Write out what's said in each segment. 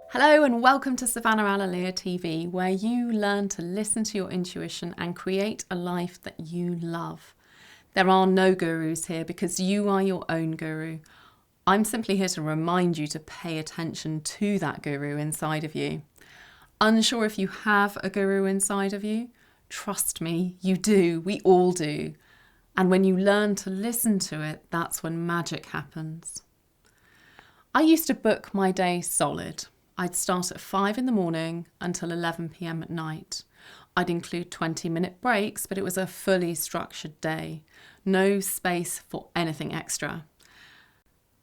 Hello and welcome to Savannah Alalea TV, where you learn to listen to your intuition and create a life that you love. There are no gurus here because you are your own guru. I'm simply here to remind you to pay attention to that guru inside of you. Unsure if you have a guru inside of you? Trust me, you do. We all do. And when you learn to listen to it, that's when magic happens. I used to book my day solid. I'd start at 5 in the morning until 11 p.m. at night. I'd include 20-minute breaks, but it was a fully structured day. No space for anything extra.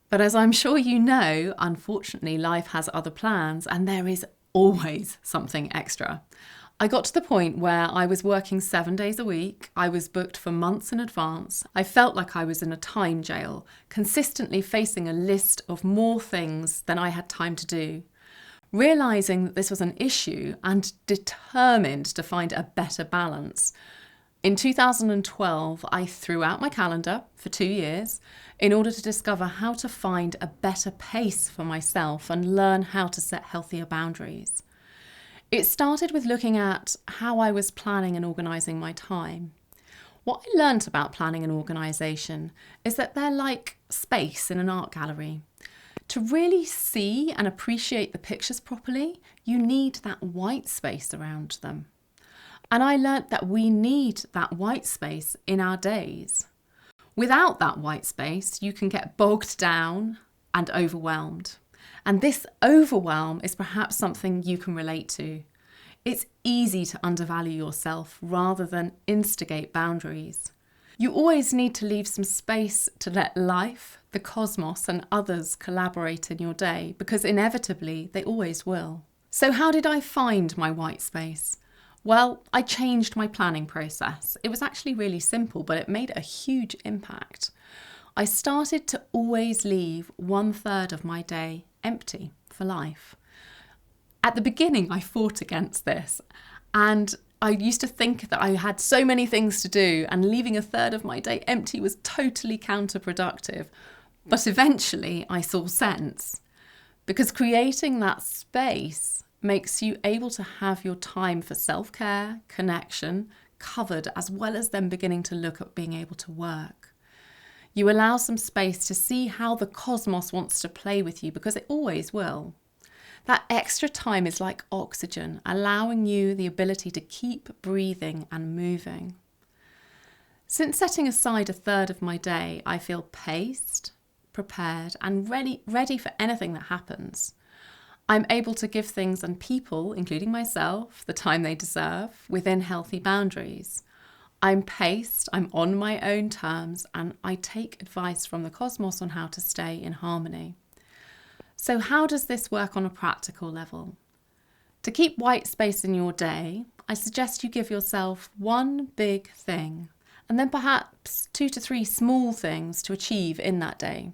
But as I'm sure you know, unfortunately, life has other plans and there is always something extra. I got to the point where I was working 7 days a week. I was booked for months in advance. I felt like I was in a time jail, consistently facing a list of more things than I had time to do. Realising that this was an issue and determined to find a better balance, in 2012 I threw out my calendar for 2 years in order to discover how to find a better pace for myself and learn how to set healthier boundaries. It started with looking at how I was planning and organising my time. What I learnt about planning and organisation is that they're like space in an art gallery. To really see and appreciate the pictures properly, you need that white space around them. And I learnt that we need that white space in our days. Without that white space, you can get bogged down and overwhelmed. And this overwhelm is perhaps something you can relate to. It's easy to undervalue yourself rather than instigate boundaries. You always need to leave some space to let life, the cosmos, and others collaborate in your day, because inevitably they always will. So how did I find my white space? Well, I changed my planning process. It was actually really simple, but it made a huge impact. I started to always leave 1/3 of my day empty for life. At the beginning, I fought against this, and I used to think that I had so many things to do and leaving 1/3 of my day empty was totally counterproductive. But eventually I saw sense, because creating that space makes you able to have your time for self-care, connection covered, as well as then beginning to look at being able to work. You allow some space to see how the cosmos wants to play with you, because it always will. That extra time is like oxygen, allowing you the ability to keep breathing and moving. Since setting aside 1/3 of my day, I feel paced, prepared, and ready for anything that happens. I'm able to give things and people, including myself, the time they deserve within healthy boundaries. I'm paced, I'm on my own terms, and I take advice from the cosmos on how to stay in harmony. So how does this work on a practical level? To keep white space in your day, I suggest you give yourself one big thing, and then perhaps 2 to 3 small things to achieve in that day.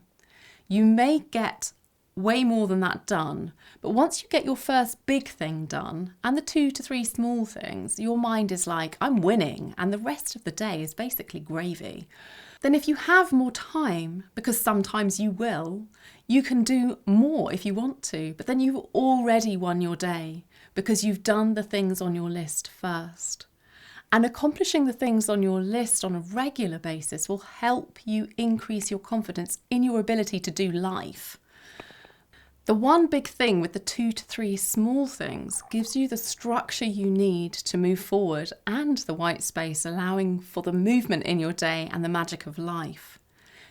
You may get way more than that done, but once you get your first big thing done and the 2 to 3 small things, your mind is like, I'm winning, and the rest of the day is basically gravy. Then if you have more time, because sometimes you will, you can do more if you want to, but then you've already won your day because you've done the things on your list first. And accomplishing the things on your list on a regular basis will help you increase your confidence in your ability to do life. The one big thing with the 2 to 3 small things gives you the structure you need to move forward and the white space, allowing for the movement in your day and the magic of life.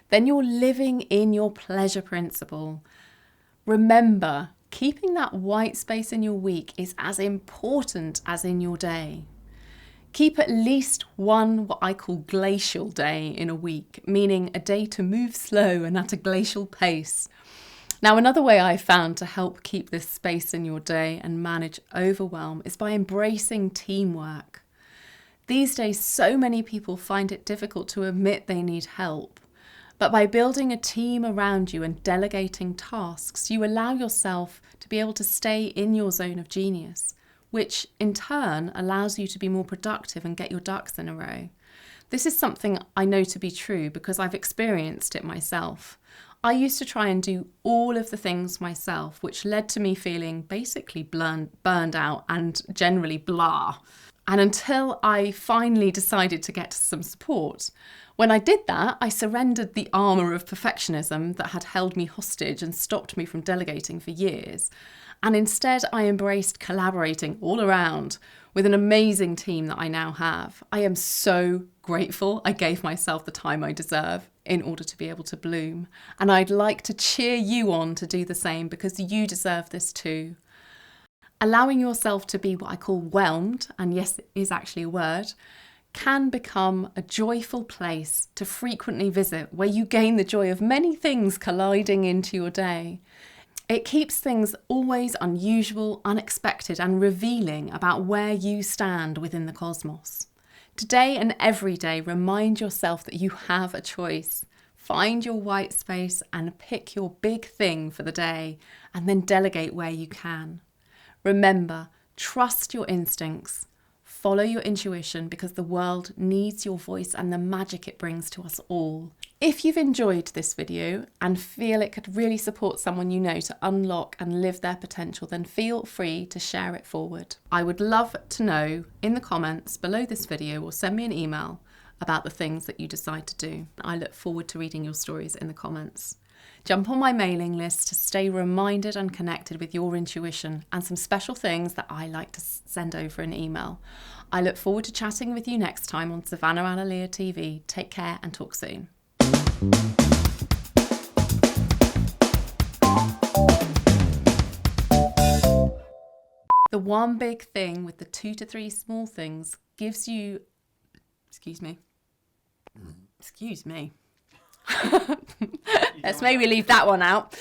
Then you're living in your pleasure principle. Remember, keeping that white space in your week is as important as in your day. Keep at least one what I call glacial day in a week, meaning a day to move slow and at a glacial pace. Now, another way I found to help keep this space in your day and manage overwhelm is by embracing teamwork. These days, so many people find it difficult to admit they need help. But by building a team around you and delegating tasks, you allow yourself to be able to stay in your zone of genius, which in turn allows you to be more productive and get your ducks in a row. This is something I know to be true because I've experienced it myself. I used to try and do all of the things myself, which led to me feeling basically burned out and generally blah. And until I finally decided to get some support. When I did that, I surrendered the armour of perfectionism that had held me hostage and stopped me from delegating for years. And instead, I embraced collaborating all around with an amazing team that I now have. I am so grateful I gave myself the time I deserve in order to be able to bloom. And I'd like to cheer you on to do the same because you deserve this too. Allowing yourself to be what I call whelmed, and yes, it is actually a word, can become a joyful place to frequently visit where you gain the joy of many things colliding into your day. It keeps things always unusual, unexpected, and revealing about where you stand within the cosmos. Today and every day, remind yourself that you have a choice. Find your white space and pick your big thing for the day, and then delegate where you can. Remember, trust your instincts. Follow your intuition because the world needs your voice and the magic it brings to us all. If you've enjoyed this video and feel it could really support someone you know to unlock and live their potential, then feel free to share it forward. I would love to know in the comments below this video or send me an email about the things that you decide to do. I look forward to reading your stories in the comments. Jump on my mailing list to stay reminded and connected with your intuition and some special things that I like to send over an email. I look forward to chatting with you next time on Savannah Alalia TV. Take care and talk soon. The one big thing with the 2 to 3 small things gives you... Excuse me. Let's maybe leave that one out.